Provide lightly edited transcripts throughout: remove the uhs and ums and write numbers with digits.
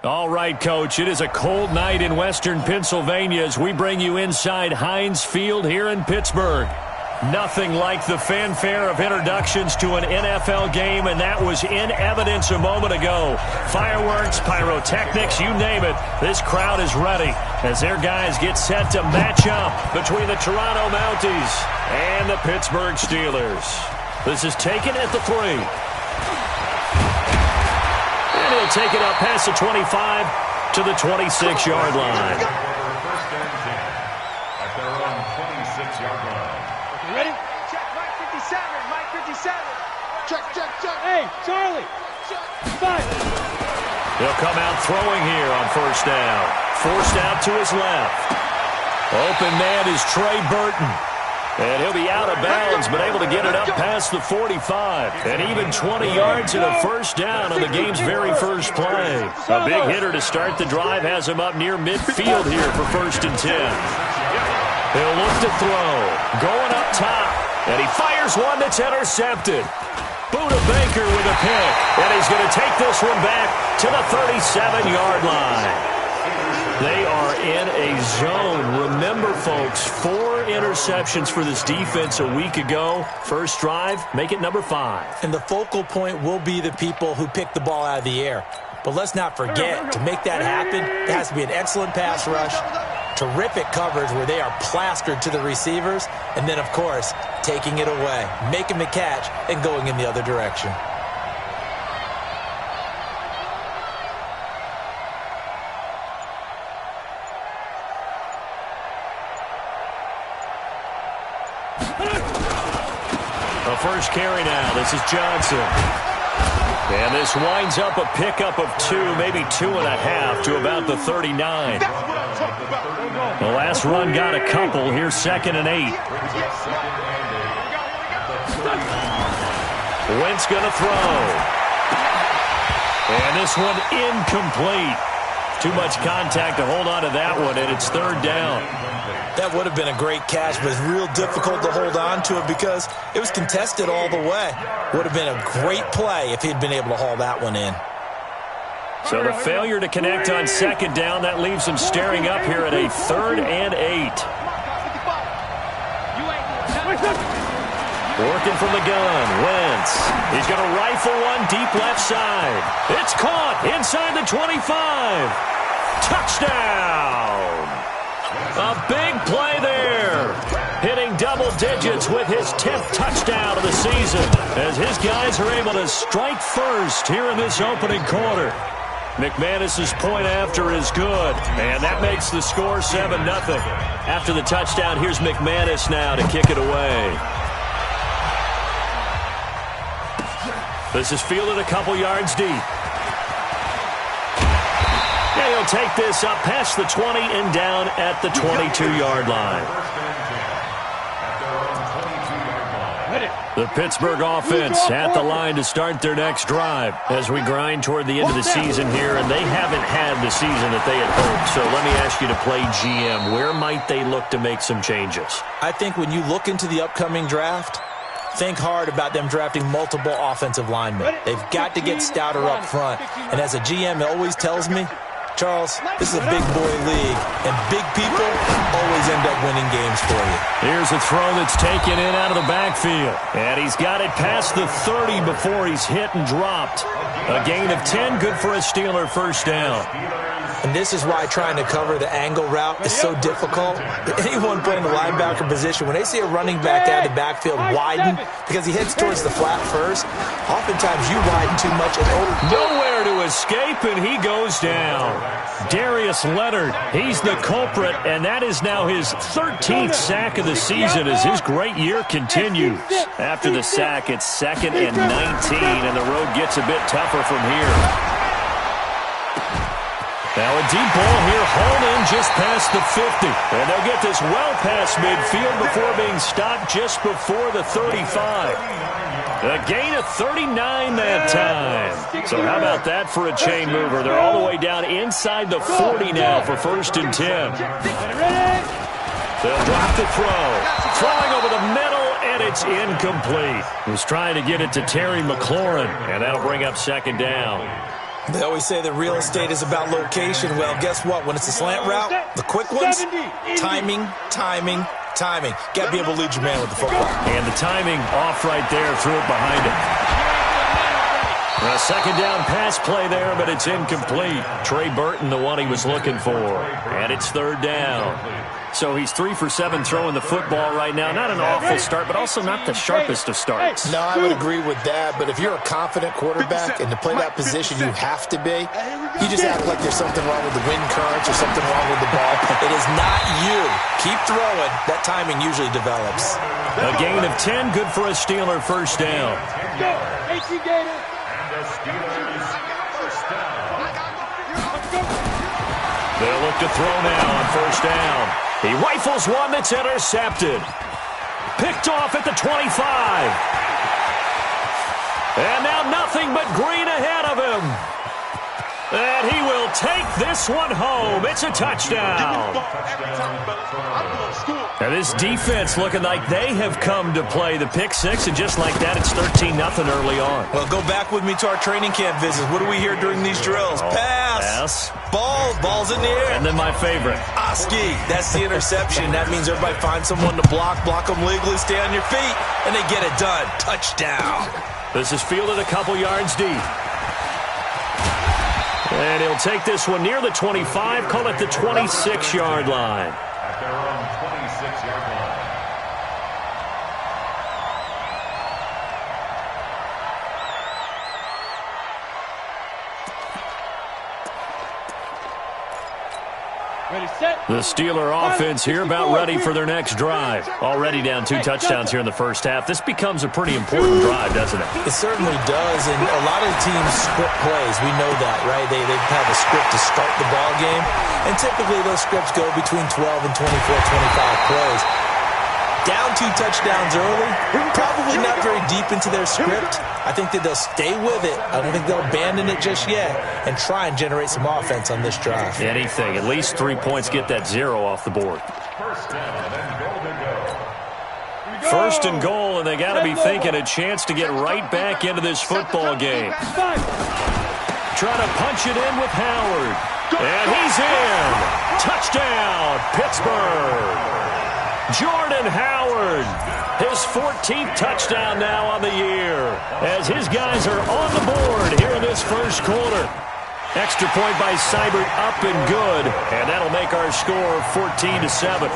All right, Coach, it is a cold night in western Pennsylvania as we bring you inside Heinz Field here in Pittsburgh. Nothing like the fanfare of introductions to an NFL game, and that was in evidence a moment ago. Fireworks, pyrotechnics, you name it. This crowd is ready as their guys get set to match up between the Toronto Mounties and the Pittsburgh Steelers. This is taken at the 3. And he'll take it up past the 25 to the 26-yard line. First and 10 at their own 26-yard line. Ready? Check, Mike 57, Mike 57. Check, check, check. Hey, Charlie. Check. 5. He'll come out throwing here on first down. Forced out to his left. Open man is Trey Burton. And he'll be out of bounds, but able to get it up past the 45. And even 20 yards and a first down on the game's very first play. A big hitter to start the drive has him up near midfield here for first and 10. He'll look to throw. Going up top. And he fires one that's intercepted. Buda Baker with a pick. And he's going to take this one back to the 37-yard line. They are in a zone. Remember, folks, 4 interceptions for this defense a week ago. First drive, make it number 5. And the focal point will be the people who pick the ball out of the air. But let's not forget, to make that happen, there has to be an excellent pass rush, terrific coverage where they are plastered to the receivers, and then, of course, taking it away, making the catch, and going in the other direction. The first carry now. This is Johnson. And this winds up a pickup of 2, maybe 2.5 to about the 39. The last run got a couple. Here's 2nd and 8. Wentz going to throw. And this one incomplete. Too much contact to hold on to that one, and it's 3rd down. That would have been a great catch, but it's real difficult to hold on to it because it was contested all the way. Would have been a great play if he'd been able to haul that one in. So the failure to connect on 2nd down, that leaves him staring up here at a 3rd and 8. Working from the gun, Wentz. He's going to rifle one deep left side. It's caught inside the 25. Touchdown! A big play there. Hitting double digits with his 10th touchdown of the season as his guys are able to strike first here in this opening quarter. McManus's point after is good, and that makes the score 7-0. After the touchdown, here's McManus now to kick it away. This is fielded a couple yards deep. And he'll take this up past the 20 and down at the 22-yard line. The Pittsburgh offense at the line to start their next drive as we grind toward the end of the season here, and they haven't had the season that they had hoped. So let me ask you to play GM. Where might they look to make some changes? I think when you look into the upcoming draft, think hard about them drafting multiple offensive linemen. They've got to get stouter up front. And as a GM, it always tells me, Charles, this is a big boy league, and big people always end up winning games for you. Here's a throw that's taken in out of the backfield. And he's got it past the 30 before he's hit and dropped. A gain of 10, good for a Steeler first down. And this is why trying to cover the angle route is so difficult. Anyone playing the linebacker position, when they see a running back out of the backfield widen because he heads towards the flat first, oftentimes you widen too much and nowhere to escape, and he goes down. Darius Leonard, he's the culprit, and that is now his 13th sack of the season as his great year continues. After the sack, it's 2nd and 19, and the road gets a bit tougher from here. Now a deep ball here, hauled in just past the 50. And they'll get this well past midfield before being stopped just before the 35. A gain of 39 that time. So how about that for a chain mover? They're all the way down inside the 40 now for 1st and 10. They'll drop the throw. Throwing over the middle, and it's incomplete. Was trying to get it to Terry McLaurin, and that'll bring up 2nd down. They always say that real estate is about location. Well, guess what? When it's a slant route, the quick ones, timing. Got to be able to lead your man with the football. And the timing off right there, threw it behind him. A second down pass play there, but it's incomplete. Trey Burton, the one he was looking for. And it's third down. So he's 3 for 7 throwing the football right now. Not an awful start, but also not the sharpest of starts. No, I would agree with that. But if you're a confident quarterback and to play that position, you have to be. You just act like there's something wrong with the wind currents or something wrong with the ball. It is not you. Keep throwing. That timing usually develops. A gain of 10, good for a Steeler first down. Go, AC Gator. They'll look to throw now on first down. He rifles one that's intercepted. Picked off at the 25. And now nothing but green ahead of him. And he will take this one home. It's a touchdown. Now this defense looking like they have come to play the pick six, and just like that, it's 13-0 early on. Well, go back with me to our training camp visits. What do we hear during these drills? Pass. Ball's in the air. And then my favorite. Oski, that's the interception. That means everybody finds someone to block them legally, stay on your feet, and they get it done. Touchdown. This is fielded a couple yards deep. And he'll take this one near the 25, call it the 26-yard line. At their own 26-yard line. Ready, set. The Steeler offense here about ready for their next drive. Already down 2 touchdowns here in the first half. This becomes a pretty important drive, doesn't it? It certainly does, and a lot of teams script plays. We know that, right? They have a script to start the ball game, and typically those scripts go between 12 and 24, 25 plays. Down 2 touchdowns early, probably not very deep into their script. I think that they'll stay with it. I don't think they'll abandon it just yet and try and generate some offense on this drive. Anything. At least 3 points, get that 0 off the board. First down and goal to go. First and goal, and they got to be thinking a chance to get right back into this football game. Trying to punch it in with Howard. And he's in. Touchdown, Pittsburgh. Jordan Howard, his 14th touchdown now on the year, as his guys are on the board here in this first quarter. Extra point by Seibert, up and good, and that'll make our score 14-7.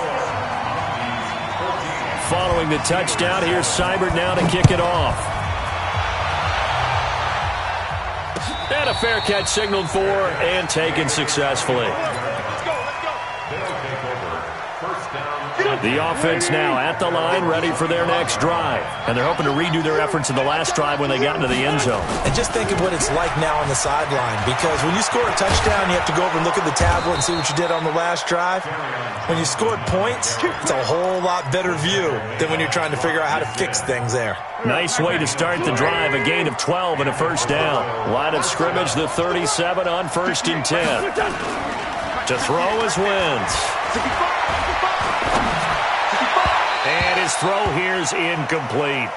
Following the touchdown, here's Seibert now to kick it off. And a fair catch signaled for and taken successfully. The offense now at the line, ready for their next drive. And they're hoping to redo their efforts in the last drive when they got into the end zone. And just think of what it's like now on the sideline, because when you score a touchdown, you have to go over and look at the tablet and see what you did on the last drive. When you scored points, it's a whole lot better view than when you're trying to figure out how to fix things there. Nice way to start the drive, a gain of 12 and a first down. Line of scrimmage, the 37 on 1st and 10. To throw is Wentz. And his throw here's incomplete.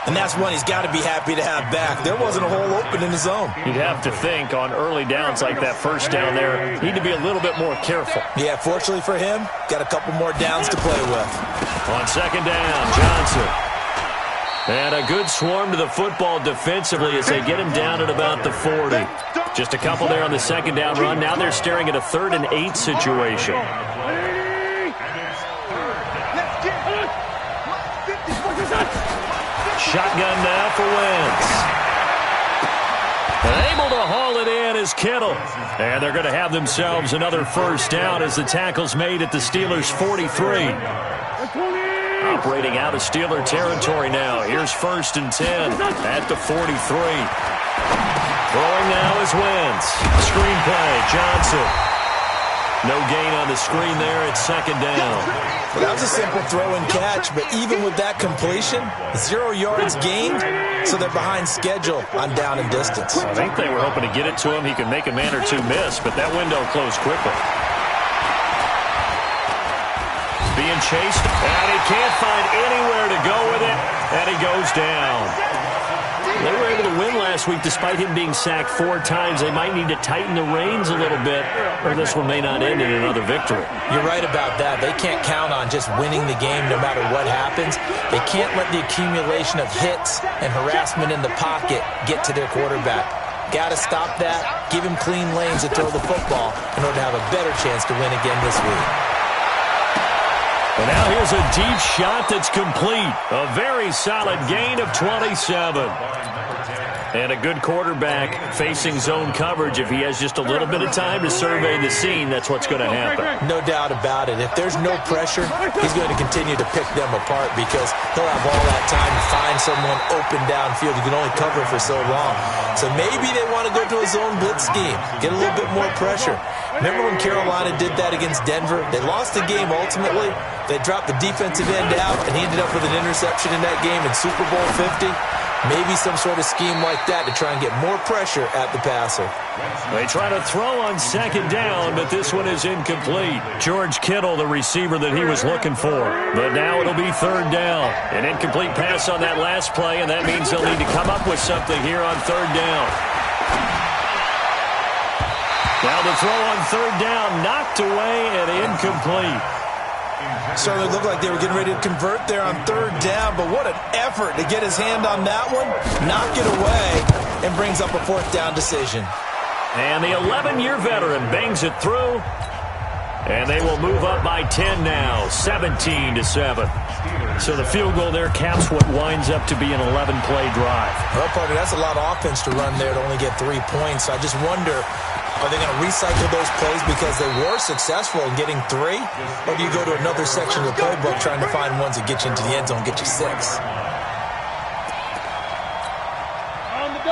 And that's one he's got to be happy to have back. There wasn't a hole open in the zone. You'd have to think on early downs like that first down there, need to be a little bit more careful. Yeah, fortunately for him, got a couple more downs to play with. On second down, Johnson. And a good swarm to the football defensively as they get him down at about the 40. Just a couple there on the second down run. Now they're staring at a 3rd and 8 situation. Shotgun now for Wentz. And able to haul it in is Kittle. And they're going to have themselves another first down as the tackle's made at the Steelers' 43. Operating out of Steeler territory now. Here's 1st and 10 at the 43. Throwing now is Wentz. Screenplay, Johnson. No gain on the screen there at 2nd down. Well, that was a simple throw and catch, but even with that completion, 0 yards gained, so they're behind schedule on down and distance. I think they were hoping to get it to him. He could make a man or two miss, but that window closed quickly. Being chased, and he can't find anywhere to go with it, and he goes down. They were able to win last last week, despite him being sacked 4 times, they might need to tighten the reins a little bit, or this one may not end in another victory. You're right about that. They can't count on just winning the game no matter what happens. They can't let the accumulation of hits and harassment in the pocket get to their quarterback. Got to stop that, give him clean lanes to throw the football in order to have a better chance to win again this week. And now here's a deep shot that's complete. A very solid gain of 27. And a good quarterback facing zone coverage. If he has just a little bit of time to survey the scene, that's what's going to happen. No doubt about it. If there's no pressure, he's going to continue to pick them apart because he'll have all that time to find someone open downfield. You can only cover for so long. So maybe they want to go to a zone blitz scheme, get a little bit more pressure. Remember when Carolina did that against Denver? They lost the game ultimately. They dropped the defensive end out, and he ended up with an interception in that game in Super Bowl 50. Maybe some sort of scheme like that to try and get more pressure at the passer. They try to throw on second down, but this one is incomplete. George Kittle, the receiver that he was looking for. But now it'll be third down. An incomplete pass on that last play, and that means they'll need to come up with something here on third down. Now the throw on third down, knocked away and incomplete. Certainly looked like they were getting ready to convert there on third down, but what an effort to get his hand on that one, knock it away, and brings up a fourth down decision. And the 11-year veteran bangs it through, and they will move up by 10 now, 17-7. So the field goal there caps what winds up to be an 11-play drive. Well, partner, that's a lot of offense to run there to only get 3 points. I just wonder, are they going to recycle those plays because they were successful in getting 3? Or do you go to another section of the playbook trying to find ones that get you into the end zone, get you 6?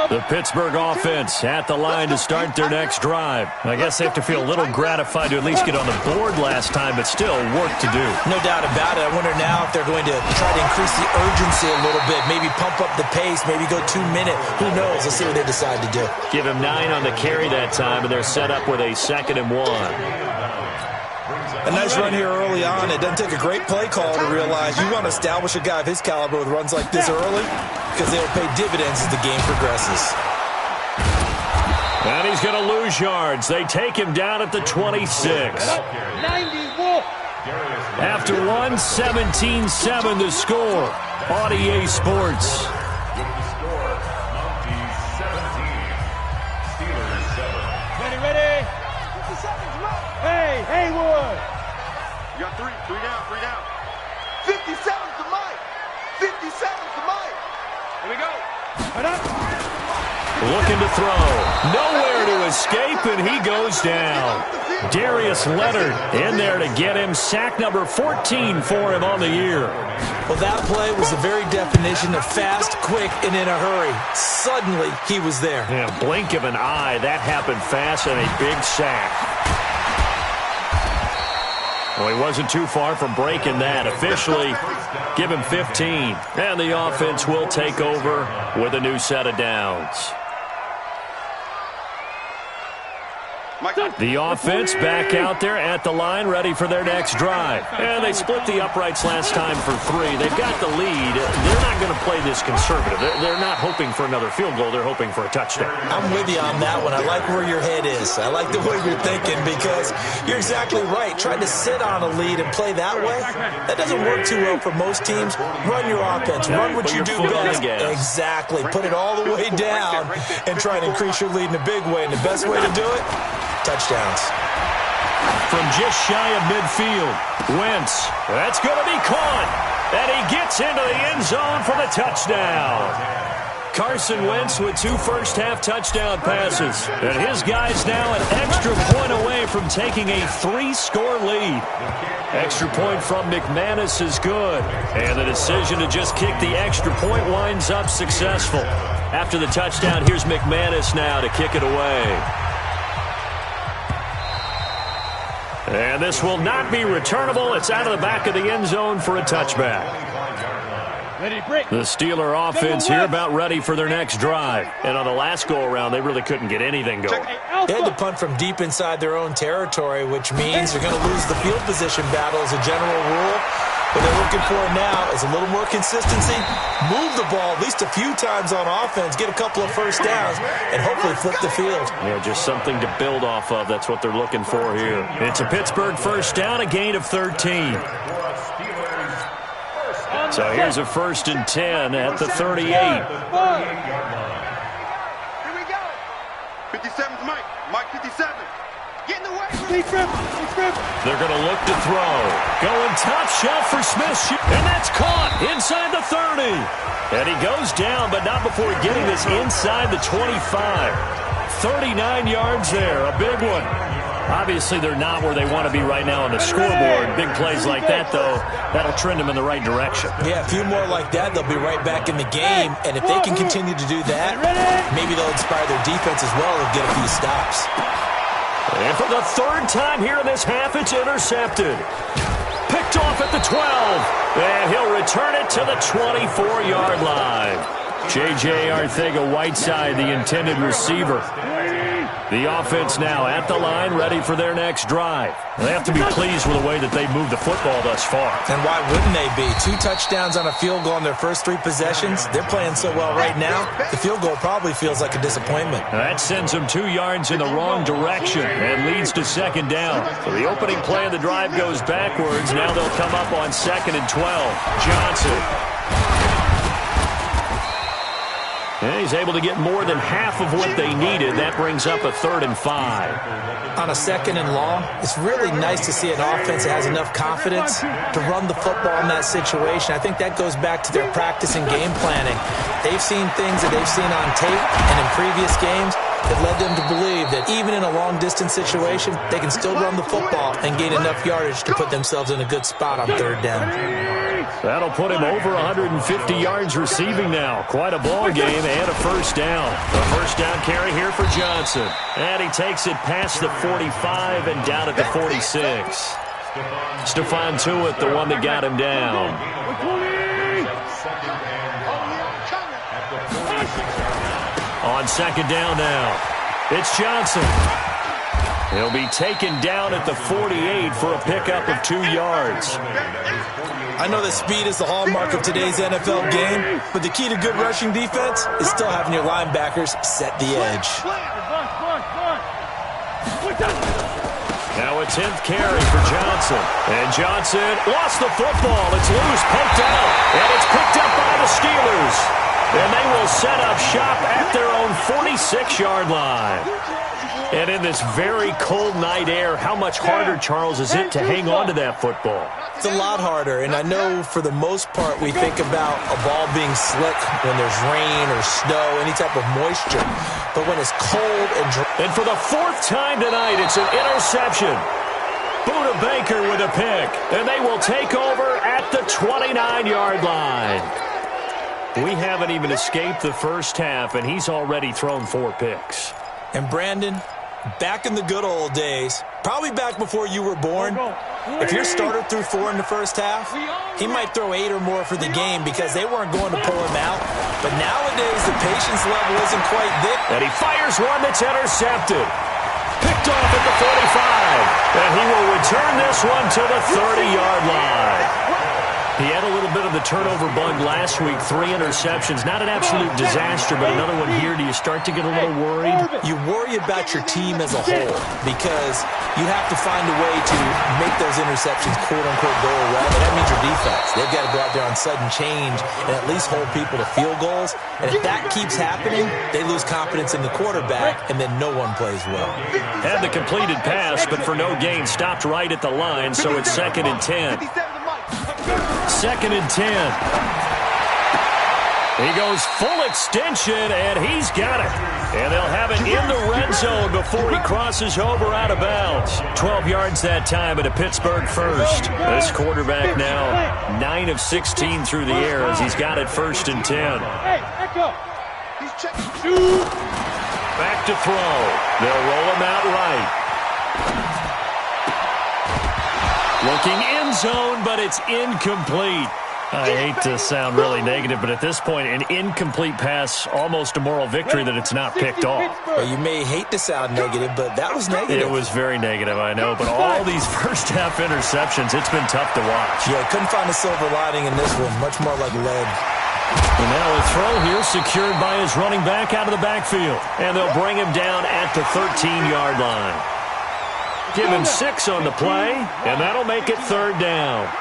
The Pittsburgh offense at the line to start their next drive. I guess they have to feel a little gratified to at least get on the board last time, but still work to do. No doubt about it. I wonder now if they're going to try to increase the urgency a little bit, maybe pump up the pace, maybe go 2-minute. Who knows? Let's see what they decide to do. Give him 9 on the carry that time, and they're set up with a 2nd and 1. A nice run here early on. It doesn't take a great play call to realize you want to establish a guy of his caliber with runs like this early because they'll pay dividends as the game progresses. And he's going to lose yards. They take him down at the 26. After 1, 17-7 to score on EA Sports. Ready. Hey, Haywood. You got 3 down. 57 to Mike. 57 to Mike. Here we go. Put up. Looking to throw. Nowhere to escape, and he goes down. Darius Leonard in there to get him. Sack number 14 for him on the year. Well, that play was the very definition of fast, quick, and in a hurry. Suddenly, he was there. Yeah, blink of an eye. That happened fast and a big sack. Well, he wasn't too far from breaking that. Officially, give him 15. And the offense will take over with a new set of downs. The offense back out there at the line, ready for their next drive. And they split the uprights last time for 3. They've got the lead. They're not going to play this conservative. They're not hoping for another field goal. They're hoping for a touchdown. I'm with you on that one. I like where your head is. I like the way you're thinking because you're exactly right. Trying to sit on a lead and play that way, that doesn't work too well for most teams. Run your offense. Run what you do best. Exactly. Put it all the way down and try and increase your lead in a big way. And the best way to do it, touchdowns. From just shy of midfield, Wentz. That's going to be caught. And he gets into the end zone for the touchdown. Carson Wentz with 2 first-half touchdown passes. And his guys now an extra point away from taking a 3-score lead. Extra point from McManus is good. And the decision to just kick the extra point winds up successful. After the touchdown, here's McManus now to kick it away. And this will not be returnable. It's out of the back of the end zone for a touchback. The Steeler offense here about ready for their next drive. And on the last go-around, they really couldn't get anything going. They had to punt from deep inside their own territory, which means they're going to lose the field position battle as a general rule. What they're looking for now is a little more consistency, move the ball at least a few times on offense, get a couple of first downs, and hopefully flip the field. Yeah, just something to build off of. That's what they're looking for here. It's a Pittsburgh first down, a gain of 13. So here's a 1st and 10 at the 38. Here we go. 57's Mike. Mike 57. Get in the way. They're going to look to throw. Going top shelf for Smith. And that's caught inside the 30. And he goes down, but not before getting this inside the 25. 39 yards there, a big one. Obviously, they're not where they want to be right now on the scoreboard. Big plays like that, though, that'll trend them in the right direction. Yeah, a few more like that, they'll be right back in the game. And if they can continue to do that, maybe they'll inspire their defense as well and get a few stops. And for the 3rd time here in this half, it's intercepted. Picked off at the 12. And he'll return it to the 24-yard line. J.J. Arcega-Whiteside, the intended receiver. The offense now at the line, ready for their next drive. They have to be pleased with the way that they've moved the football thus far. And why wouldn't they be? 2 touchdowns on a field goal in their first 3 possessions. They're playing so well right now, the field goal probably feels like a disappointment. That sends them 2 yards in the wrong direction and leads to 2nd down. So the opening play of the drive goes backwards. Now they'll come up on 2nd and 12. Johnson. And he's able to get more than half of what they needed. That brings up a 3rd and 5. On a 2nd and long, it's really nice to see an offense that has enough confidence to run the football in that situation. I think that goes back to their practice and game planning. They've seen things that they've seen on tape and in previous games that led them to believe that even in a long-distance situation, they can still run the football and gain enough yardage to put themselves in a good spot on 3rd down. That'll put him over 150 yards receiving now. Quite a ball game and a 1st down. A 1st down carry here for Johnson. And he takes it past the 45 and down at the 46. Stephon Tuitt, the one that got him down. On 2nd down now, it's Johnson. He'll be taken down at the 48 for a pickup of 2 yards. I know that speed is the hallmark of today's NFL game, but the key to good rushing defense is still having your linebackers set the edge. Now a 10th carry for Johnson. And Johnson lost the football. It's loose, poked out, and it's picked up by the Steelers. And they will set up shop at their own 46-yard line. And in this very cold night air, how much harder, Charles, is it to hang on to that football? It's a lot harder, and I know for the most part we think about a ball being slick when there's rain or snow, any type of moisture. But when it's cold and dry. And for the 4th time tonight, it's an interception. Buda Baker with a pick, and they will take over at the 29-yard line. We haven't even escaped the first half, and he's already thrown 4 picks. And Brandon, back in the good old days, probably back before you were born, if your starter threw 4 in the first half, he might throw 8 or more for the game because they weren't going to pull him out. But nowadays, the patience level isn't quite there. And he fires one that's intercepted. Picked off at the 45. And he will return this one to the 30-yard line. He had a little bit of the turnover bug last week, 3 interceptions. Not an absolute disaster, but another one here. Do you start to get a little worried? You worry about your team as a whole because you have to find a way to make those interceptions, quote-unquote, go away. And that means your defense. They've got to go out there on sudden change and at least hold people to field goals. And if that keeps happening, they lose confidence in the quarterback, and then no one plays well. Had the completed pass, but for no gain, stopped right at the line, so it's 2nd and 10. 2nd and 10. He goes full extension, and he's got it. And they'll have it in the red zone before he crosses over out of bounds. 12 yards that time at a Pittsburgh first. This quarterback now 9 of 16 through the air as he's got it 1st and 10. Back to throw. They'll roll him out right. Looking end zone, but it's incomplete. I hate to sound really negative, but at this point, an incomplete pass, almost a moral victory that it's not picked off. Well, you may hate to sound negative, but that was negative. It was very negative, I know, but all these first-half interceptions, it's been tough to watch. Yeah, couldn't find a silver lining in this one, much more like lead. And now a throw here secured by his running back out of the backfield. And they'll bring him down at the 13-yard line. Give him 6 on the play, and that'll make it 3rd down.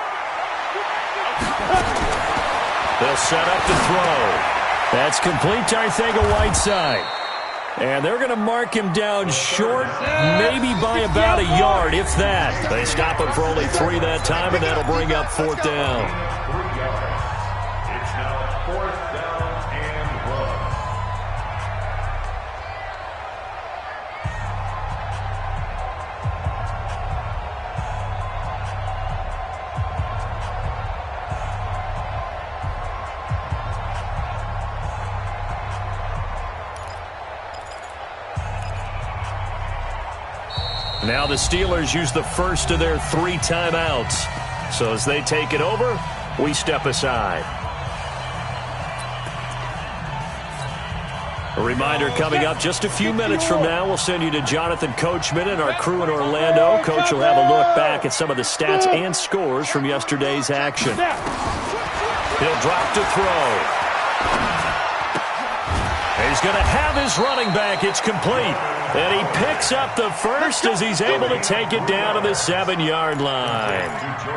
They'll set up the throw. That's complete to Arcega-Whiteside. And they're going to mark him down short, maybe by about a yard, if that. They stop him for only 3 that time, and that'll bring up 4th down. It's now 4th down and 1. Now the Steelers use the first of their 3 timeouts. So as they take it over, we step aside. A reminder coming up just a few minutes from now, we'll send you to Jonathan Coachman and our crew in Orlando. Coach will have a look back at some of the stats and scores from yesterday's action. He'll drop to throw. He's going to have his running back. It's complete. And he picks up the first as he's able to take it down to the 7-yard line.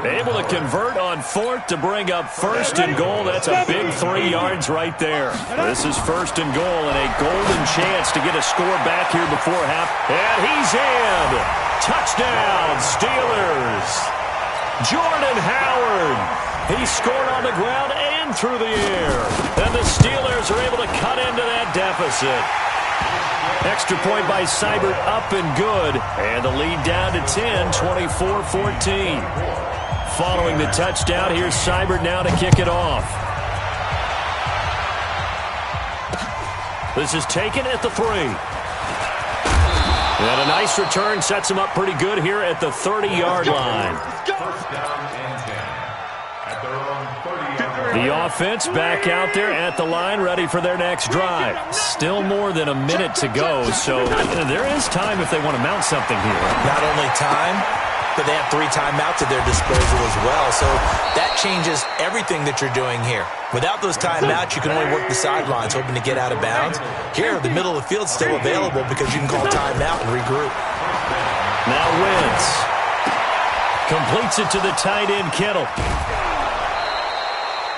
Able to convert on 4th to bring up 1st and goal. That's a big 3 yards right there. This is 1st and goal and a golden chance to get a score back here before half. And he's in. Touchdown, Steelers. Jordan Howard. He scored on the ground and through the air. And the Steelers are able to cut into that deficit. Extra point by Seibert up and good. And the lead down to 10, 24-14. Following the touchdown, here's Seibert now to kick it off. This is taken at the 3. And a nice return sets him up pretty good here at the 30-yard line. First down and 10. At their own 30-yard line. The offense back out there at the line, ready for their next drive. Still more than a minute to go, so there is time if they want to mount something here. Not only time, but they have 3 timeouts at their disposal as well, so that changes everything that you're doing here. Without those timeouts, you can only work the sidelines, hoping to get out of bounds. Here, the middle of the field's still available because you can call timeout and regroup. Now Wentz completes it to the tight end, Kittle.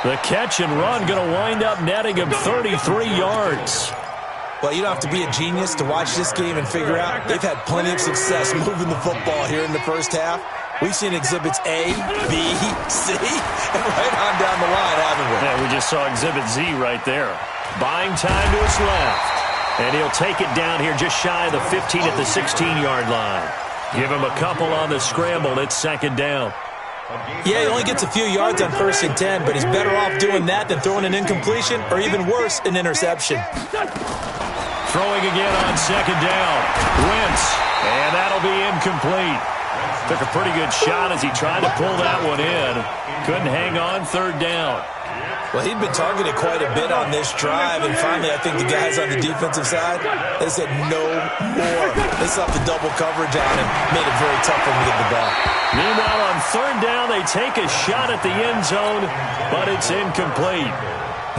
The catch and run going to wind up netting him 33 yards. Well, you don't have to be a genius to watch this game and figure out they've had plenty of success moving the football here in the first half. We've seen exhibits A, B, C, and right on down the line, haven't we? Yeah, we just saw exhibit Z right there. Buying time to his left. And he'll take it down here just shy of the 15 at the 16-yard line. Give him a couple on the scramble. It's 2nd down. Yeah, he only gets a few yards on 1st and 10, but he's better off doing that than throwing an incompletion or even worse, an interception. Throwing again on 2nd down. Wentz, and that'll be incomplete. Took a pretty good shot as he tried to pull that one in. Couldn't hang on, 3rd down. Well, he'd been targeted quite a bit on this drive, and finally I think the guys on the defensive side, they said no more. They slapped the double coverage on him, made it very tough for him to get the ball. Meanwhile, on 3rd down, they take a shot at the end zone, but it's incomplete.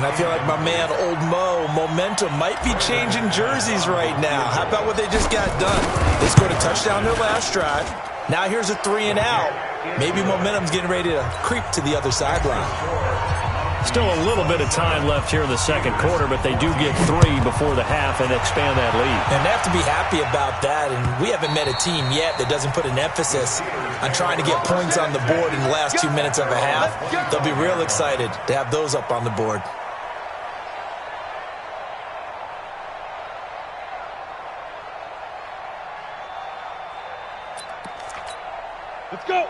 And I feel like my man, Old Mo, momentum might be changing jerseys right now. How about what they just got done? They scored a touchdown their last drive. Now here's a 3 and out. Maybe momentum's getting ready to creep to the other sideline. Still a little bit of time left here in the 2nd quarter, but they do get 3 before the half and expand that lead. And they have to be happy about that, and we haven't met a team yet that doesn't put an emphasis on trying to get points on the board in the last 2 minutes of a half. They'll be real excited to have those up on the board.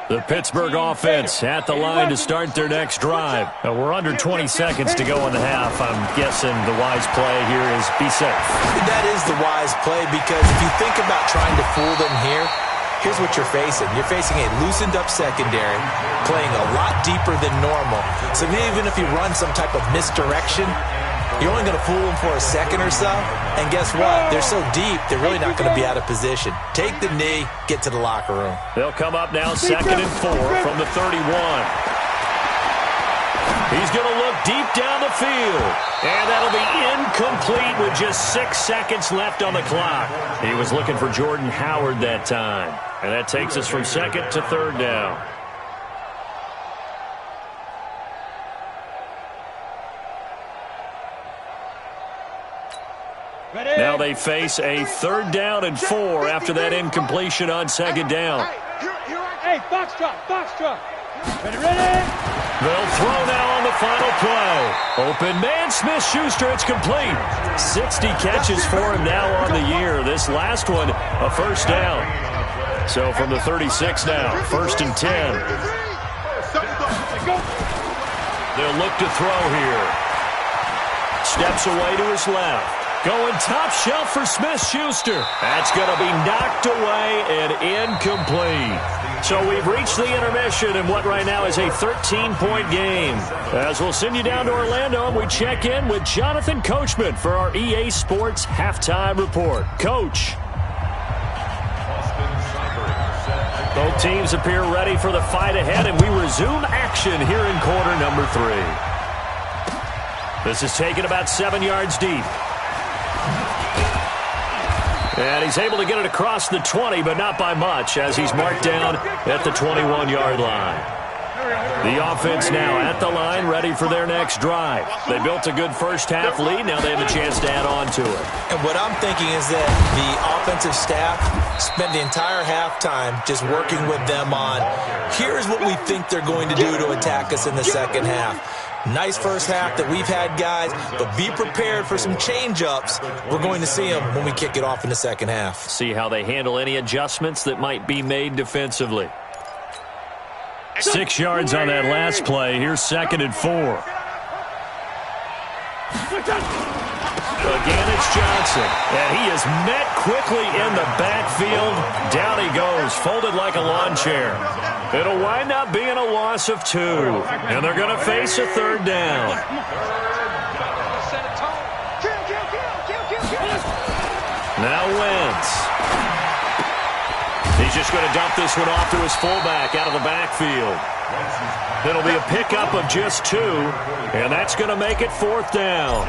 The Pittsburgh offense at the line to start their next drive. We're under 20 seconds to go in the half. I'm guessing the wise play here is be safe. That is the wise play because if you think about trying to fool them here, here's what you're facing. You're facing a loosened-up secondary, playing a lot deeper than normal. So even if you run some type of misdirection, you're only going to fool them for a second or so. And guess what? They're so deep, they're really not going to be out of position. Take the knee, get to the locker room. They'll come up now 2nd and 4 from the 31. He's going to look deep down the field. And that'll be incomplete with just 6 seconds left on the clock. He was looking for Jordan Howard that time. And that takes us from 2nd to 3rd down. Now they face a 3rd down and 4 after that incompletion on 2nd down. Hey, box truck. Ready? They'll throw now on the final play. Open man, Smith-Schuster, it's complete. 60 catches for him now on the year. This last one, a 1st down. So from the 36 now, 1st and 10. They'll look to throw here. Steps away to his left. Going top shelf for Smith-Schuster. That's going to be knocked away and incomplete. So we've reached the intermission in what right now is a 13-point game. As we'll send you down to Orlando, and we check in with Jonathan Coachman for our EA Sports Halftime Report. Coach. Both teams appear ready for the fight ahead, and we resume action here in quarter number 3. This is taken about 7 yards deep. And he's able to get it across the 20, but not by much, as he's marked down at the 21-yard line. The offense now at the line, ready for their next drive. They built a good first-half lead. Now they have a chance to add on to it. And what I'm thinking is that the offensive staff spent the entire halftime just working with them on, here's what we think they're going to do to attack us in the second half. Nice first half that we've had, guys, but be prepared for some change-ups. We're going to see them when we kick it off in the second half. See how they handle any adjustments that might be made defensively. 6 yards on that last play. Here's 2nd and 4. Again, it's Johnson. And he is met quickly in the backfield. Down he goes, folded like a lawn chair. It'll wind up being a loss of 2. And they're going to face a 3rd down. Now Wentz. He's just going to dump this one off to his fullback out of the backfield. It'll be a pickup of just 2, and that's going to make it 4th down.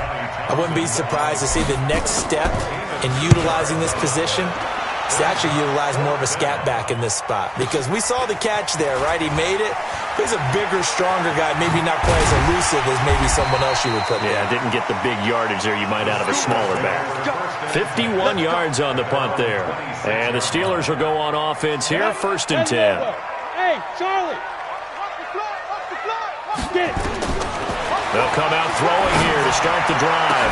I wouldn't be surprised to see the next step in utilizing this position is to actually utilize more of a scat back in this spot, because we saw the catch there, right? He made it. He's a bigger, stronger guy, maybe not quite as elusive as maybe someone else you would put there. Yeah, didn't get the big yardage there you might out of a smaller back. 51 yards on the punt there. And the Steelers will go on offense here, 1st and 10. Hey, Charlie. Get it. They'll come out throwing here to start the drive.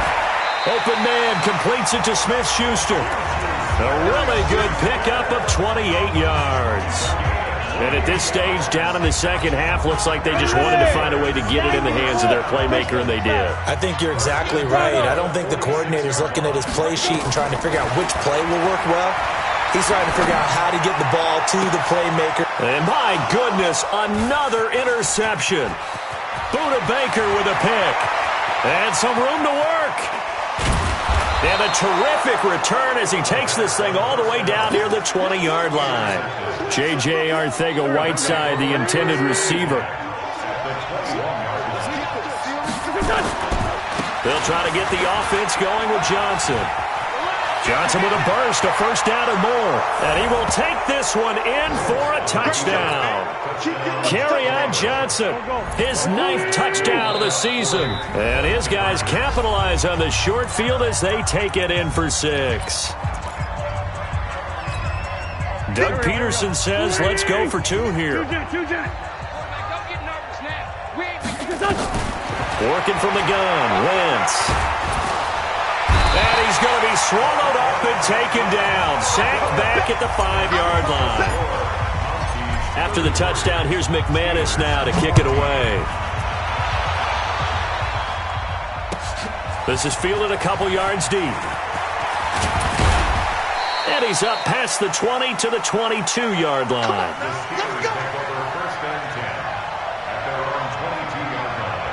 Open man completes it to Smith-Schuster. A really good pickup of 28 yards. And at this stage, down in the second half, looks like they just wanted to find a way to get it in the hands of their playmaker, and they did. I think you're exactly right. I don't think the coordinator's looking at his play sheet and trying to figure out which play will work well. He's trying to figure out how to get the ball to the playmaker. And my goodness, another interception. Buda Baker with a pick. And some room to work. And a terrific return as he takes this thing all the way down near the 20-yard line. J.J. Arcega-Whiteside, the intended receiver. They'll try to get the offense going with Johnson. Johnson with a burst, a 1st down and more. And he will take this one in for a touchdown. Kerryon Johnson, his 9th touchdown of the season. And his guys capitalize on the short field as they take it in for 6. Doug Peterson says, let's go for 2 here. Working from the gun, Wentz. And he's going to be swallowed up and taken down. Sacked back at the 5-yard line. After the touchdown, here's McManus now to kick it away. This is fielded a couple yards deep. And he's up past the 20 to the 22-yard line. Steelers take over first and 10 at their own 22-yard line.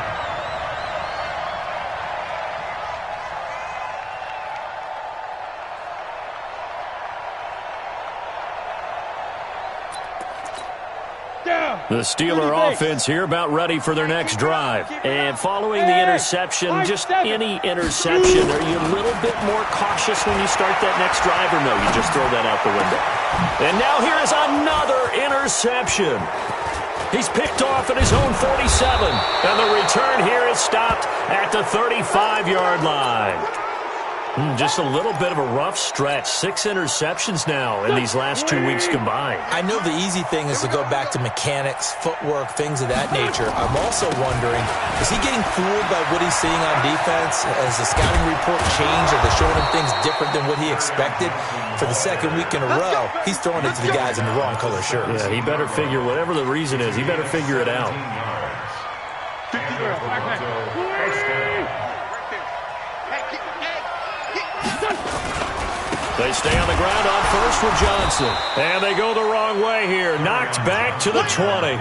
The Steeler offense here about ready for their next drive. And following the interception, just any interception, are you a little bit more cautious when you start that next drive, or no, you just throw that out the window? And now here is another interception. He's picked off at his own 47. And the return here is stopped at the 35-yard line. Just a little bit of a rough stretch. 6 interceptions now in these last 2 weeks combined. I know the easy thing is to go back to mechanics, footwork, things of that nature. I'm also wondering, is he getting fooled by what he's seeing on defense? Has the scouting report changed? Are they showing him things different than what he expected? For the second week in a row, he's throwing it to the guys in the wrong color shirts. Yeah, he better figure, whatever the reason is, he better figure it out. They stay on the ground on first with Johnson. And they go the wrong way here. Knocked back to the 20.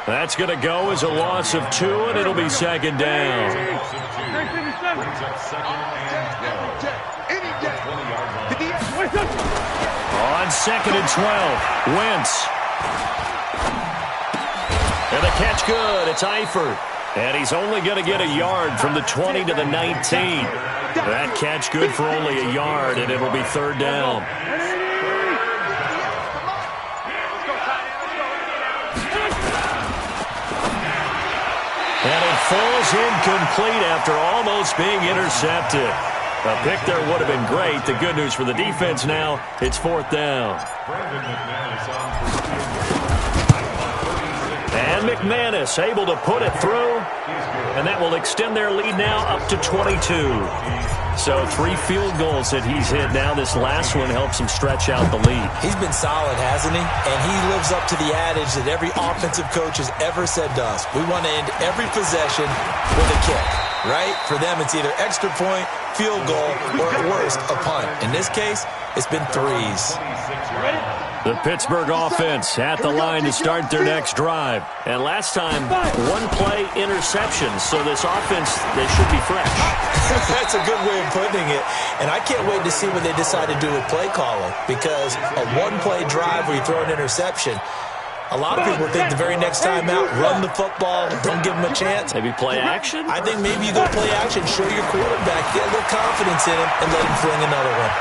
That's going to go as a loss of 2, and it'll be second down. On second and 12, Wentz. And the catch good. It's Eifert. And he's only going to get a yard from the 20 to the 19. That catch good for only a yard, and it'll be third down. And it falls incomplete after almost being intercepted. A pick there would have been great. The good news for the defense now, it's fourth down. And McManus able to put it through, and that will extend their lead now up to 22. So 3 field goals that he's hit now. This last one helps him stretch out the lead. He's been solid, hasn't he? And he lives up to the adage that every offensive coach has ever said to us. We want to end every possession with a kick, right? For them, it's either extra point, field goal, or at worst, a punt. In this case, it's been 3s. The Pittsburgh offense at the line to start their next drive. And last time, 1-play interception. So this offense, they should be fresh. That's a good way of putting it. And I can't wait to see what they decide to do with play calling. Because a 1-play drive where you throw an interception, a lot of people think the very next time out, run the football, don't give them a chance. Maybe play action? I think maybe you go play action, show your quarterback, get a little confidence in him, and let him fling another one.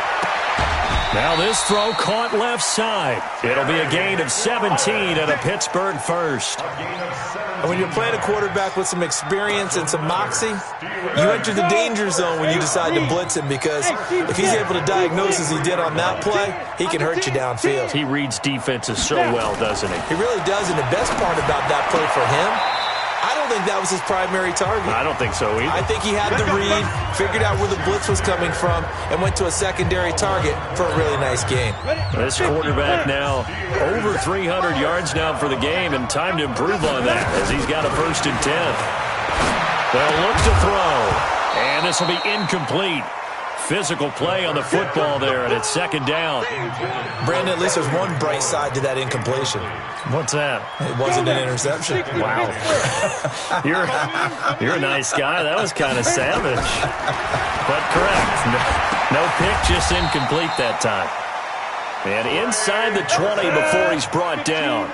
Now this throw caught left side. It'll be a gain of 17 and a Pittsburgh first. And when you're playing a quarterback with some experience and some moxie, you enter the danger zone when you decide to blitz him, because if he's able to diagnose as he did on that play, he can hurt you downfield. He reads defenses so well, doesn't he? He really does, and the best part about that play for him, I don't think that was his primary target. I don't think so either. I think he had the read, figured out where the blitz was coming from, and went to a secondary target for a really nice game. This quarterback now over 300 yards now for the game, and time to improve on that as he's got a 1st and 10. They'll look to throw, and this will be incomplete. Physical play on the football there, and it's second down. Brandon, at least there's one bright side to that incompletion. What's that? It wasn't an interception. Wow. You're a nice guy. That was kind of savage. But correct. No pick, just incomplete that time. And inside the 20 before he's brought down.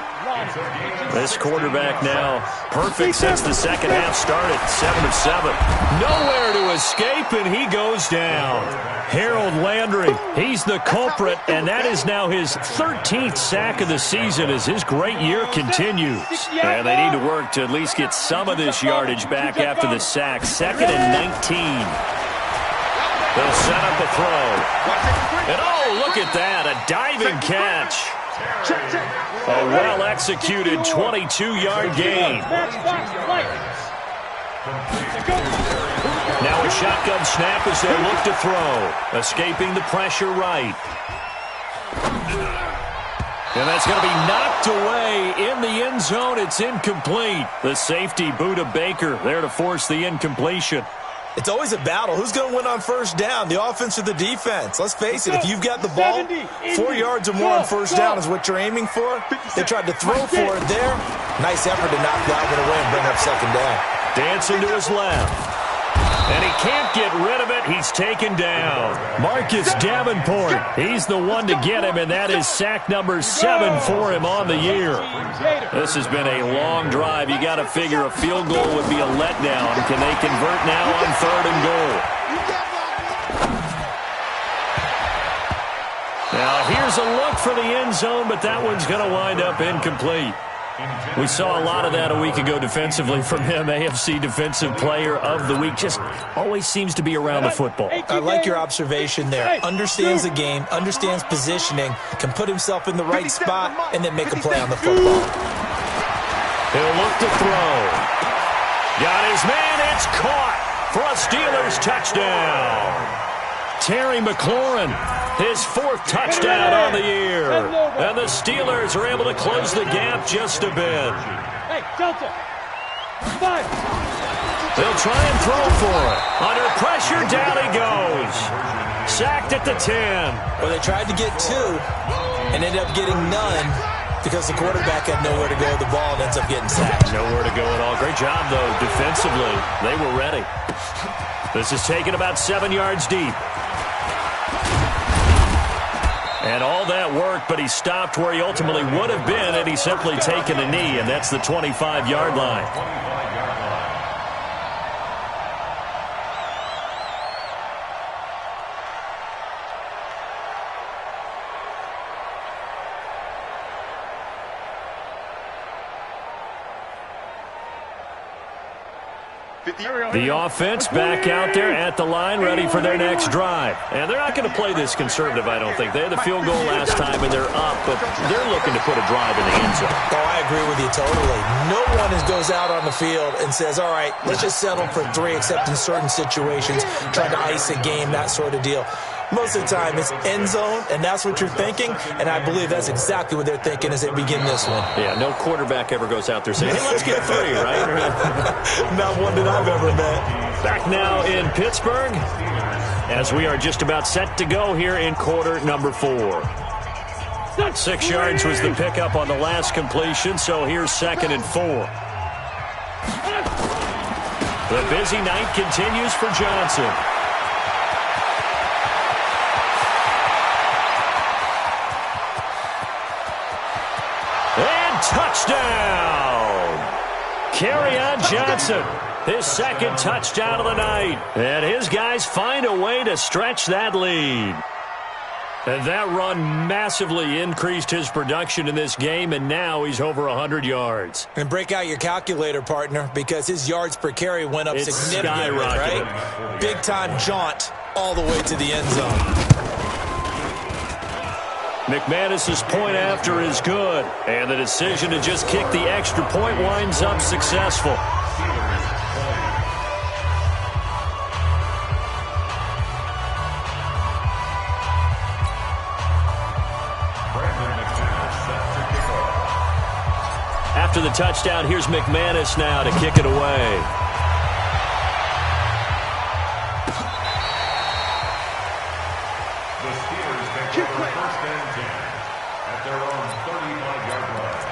This quarterback now perfect since the second half started. 7 of 7. Nowhere to escape, and he goes down. Harold Landry, he's the culprit, and that is now his 13th sack of the season as his great year continues. And they need to work to at least get some of this yardage back after the sack. 2nd and 19. They'll set up a throw. And oh, look at that, a diving catch. A well-executed 22-yard gain. Now a shotgun snap as they look to throw. Escaping the pressure right. And that's going to be knocked away in the end zone. It's incomplete. The safety, Buda Baker, there to force the incompletion. It's always a battle. Who's going to win on first down, the offense or the defense? Let's face it, if you've got the ball, 4 yards or more on first down is what you're aiming for. They tried to throw for it there. Nice effort to knock that one away and bring up second down. Dancing to his left. And he can't get rid of it. He's taken down. Marcus Davenport, he's the one to get him, and that is sack number 7 for him on the year. This has been a long drive. You got to figure a field goal would be a letdown. Can they convert now on 3rd and goal? Now here's a look for the end zone, but that one's going to wind up incomplete. We saw a lot of that a week ago defensively from him. AFC Defensive Player of the Week. Just always seems to be around the football. I like your observation there. Understands the game, understands positioning, can put himself in the right spot, and then make a play on the football. He'll look to throw. Got his man. It's caught for a Steelers touchdown. Terry McLaurin, his 4th touchdown on the year. And the Steelers are able to close the gap just a bit. Hey, Delta. 5. They'll try and throw for it. Under pressure, down he goes. Sacked at the 10. Well, they tried to get 2 and ended up getting none because the quarterback had nowhere to go with the ball and ends up getting sacked. Nowhere to go at all. Great job, though, defensively. They were ready. This is taken about 7 yards deep. And all that work, but he stopped where he ultimately would have been had he simply taken a knee, and that's the 25-yard line. The offense back out there at the line, ready for their next drive. And they're not going to play this conservative, I don't think. They had the field goal last time, and they're up, but they're looking to put a drive in the end zone. Oh, I agree with you totally. No one goes out on the field and says, all right, let's just settle for 3, except in certain situations, trying to ice a game, that sort of deal. Most of the time, it's end zone, and that's what you're thinking, and I believe that's exactly what they're thinking as they begin this one. Yeah, no quarterback ever goes out there saying, hey, let's get 3, right? Not one that I've ever met. Back now in Pittsburgh, as we are just about set to go here in quarter number 4. 6 yards was the pickup on the last completion, so here's 2nd and 4. The busy night continues for Johnson. And touchdown! Kerryon Johnson, his 2nd touchdown of the night. And his guys find a way to stretch that lead. And that run massively increased his production in this game, and now he's over 100 yards. And break out your calculator, partner, because his yards per carry went up significantly, right? Big-time jaunt all the way to the end zone. McManus's point after is good, and the decision to just kick the extra point winds up successful. After the touchdown, here's McManus now to kick it away. The Steelers take over 1st and 10 at their own 35-yard line.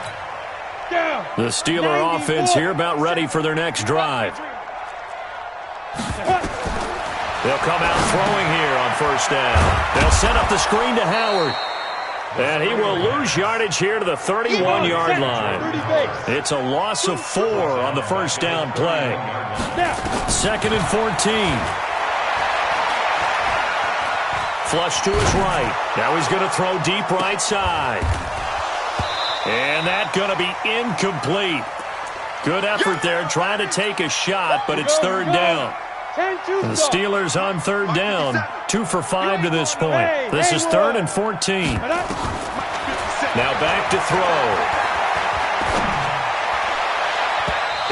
The Steeler offense here about ready for their next drive. They'll come out throwing here on 1st down. They'll set up the screen to Howard. And he will lose yardage here to the 31-yard line. It's a loss of 4 on the 1st down play. 2nd and 14. Flush to his right. Now he's going to throw deep right side. And that's going to be incomplete. Good effort there trying to take a shot, but it's 3rd down. The Steelers on 3rd down, 2 for 5 to this point. This is 3rd and 14. Now back to throw.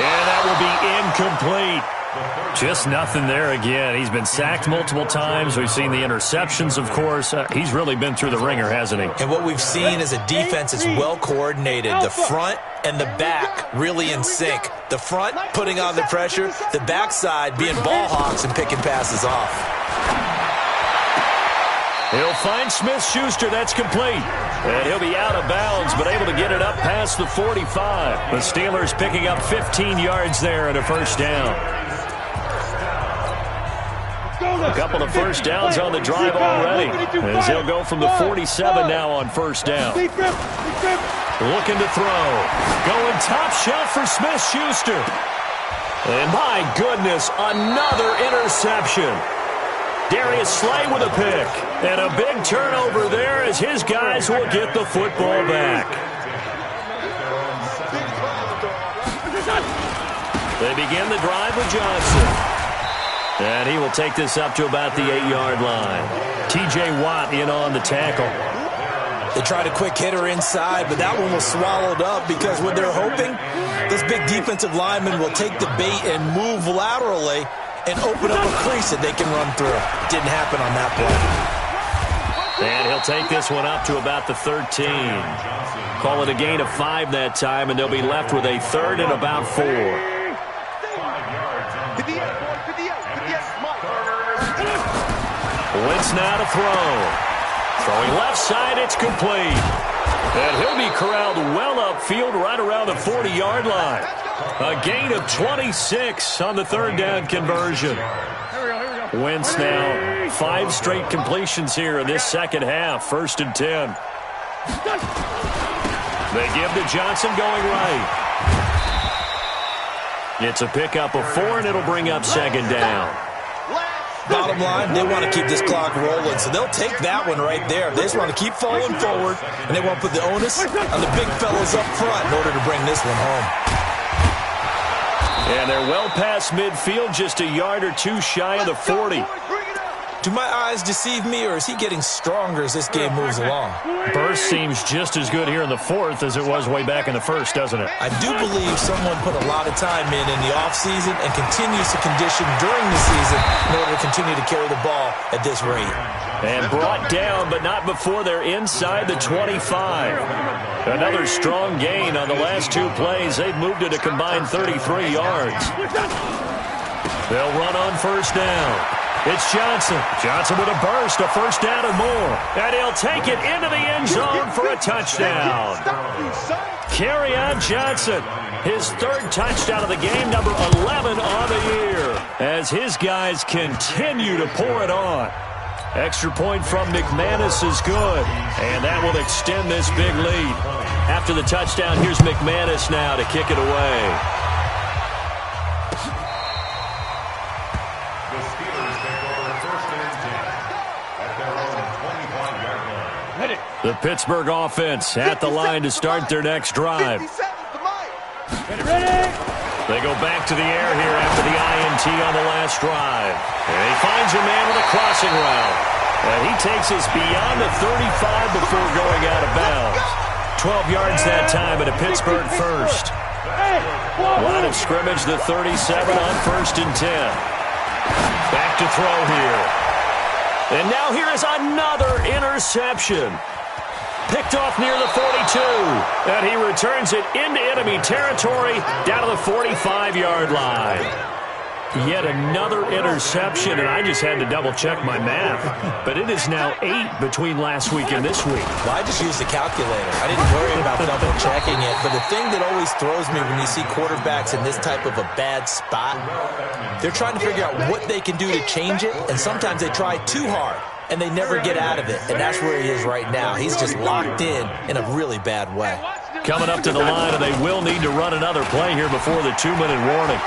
And that will be incomplete. Just nothing there again. He's been sacked multiple times. We've seen the interceptions, of course. He's really been through the ringer, hasn't he? And what we've seen is a defense that's well coordinated. The front and the back really in sync. The front putting on the pressure, the backside being ball hawks and picking passes off. He'll find Smith-Schuster. That's complete. And he'll be out of bounds, but able to get it up past the 45. The Steelers picking up 15 yards there and a first down. A couple of first downs on the drive already, as he'll go from the 47 now on first down. Looking to throw. Going top shot for Smith-Schuster. And my goodness, another interception. Darius Slay with a pick. And a big turnover there as his guys will get the football back. They begin the drive with Johnson. And he will take this up to about the 8-yard line. T.J. Watt in on the tackle. They tried a quick hitter inside, but that one was swallowed up because what they're hoping, this big defensive lineman will take the bait and move laterally and open up a crease that they can run through. Didn't happen on that play. And he'll take this one up to about the 13. Call it a gain of 5 that time, and they'll be left with a third and about 4. Wentz now to throw. Throwing left side, it's complete. And he'll be corralled well upfield right around the 40-yard line. A gain of 26 on the third down conversion. Wentz now 5 straight completions here in this second half. First and 10. They give to Johnson going right. It's a pickup of 4, and it'll bring up second down. Bottom line, they want to keep this clock rolling, so they'll take that one right there. They just want to keep falling forward, and they want to put the onus on the big fellas up front in order to bring this one home. And they're well past midfield, just a yard or 2 shy of the 40. Do my eyes deceive me, or is he getting stronger as this game moves along? Burst seems just as good here in the fourth as it was way back in the first, doesn't it? I do believe someone put a lot of time in the offseason and continues to condition during the season in order to continue to carry the ball at this rate. And brought down, but not before they're inside the 25. Another strong gain on the last 2 plays. They've moved it a combined 33 yards. They'll run on first down. It's Johnson. Johnson with a burst, a first down and more. And he'll take it into the end zone for a touchdown. Kerryon Johnson, his 3rd touchdown of the game, number 11 on the year, as his guys continue to pour it on. Extra point from McManus is good, and that will extend this big lead. After the touchdown, here's McManus now to kick it away. The Pittsburgh offense at the line to start their next drive. They go back to the air here after the INT on the last drive. And he finds a man with a crossing route. And he takes us beyond the 35 before going out of bounds. 12 yards that time at a Pittsburgh first. Line of scrimmage, the 37 on first and 10. Back to throw here. And now here is another interception. Picked off near the 42. And he returns it into enemy territory down to the 45-yard line. Yet another interception, and I just had to double-check my math. But it is now 8 between last week and this week. Well, I just used the calculator. I didn't worry about double-checking it. But the thing that always throws me when you see quarterbacks in this type of a bad spot, they're trying to figure out what they can do to change it, and sometimes they try too hard, and they never get out of it. And that's where he is right now. He's just locked in a really bad way. Coming up to the line, and they will need to run another play here before the 2-minute warning.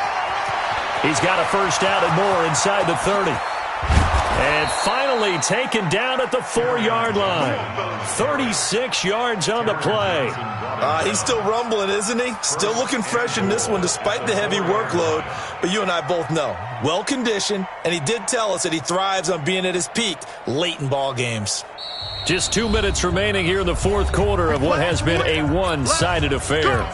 He's got a first down and more inside the 30. And finally taken down at the 4-yard line. 36 yards on the play. He's still rumbling, isn't he? Still looking fresh in this one despite the heavy workload. But you and I both know, well-conditioned, and he did tell us that he thrives on being at his peak late in ball games. Just 2 minutes remaining here in the fourth quarter of what has been a one-sided affair.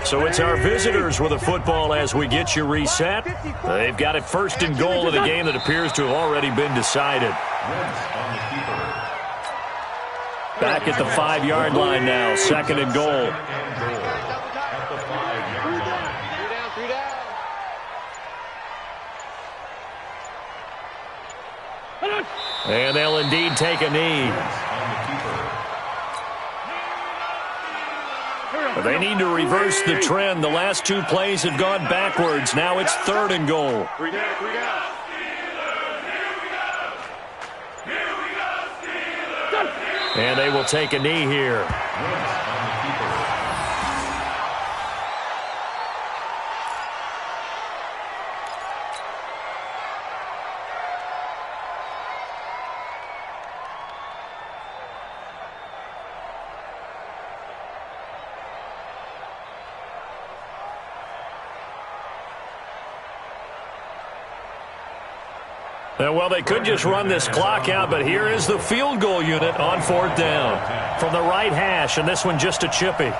So it's our visitors with the football as we get you reset. They've got it first and goal in a game that appears to have already been decided. Back at the 5-yard line now, second and goal. And they'll indeed take a knee. But they need to reverse the trend. The last 2 plays have gone backwards. Now it's third and goal. And they will take a knee here. Well, they could just run this clock out, but here is the field goal unit on 4th down. From the right hash, and this one just a chippy.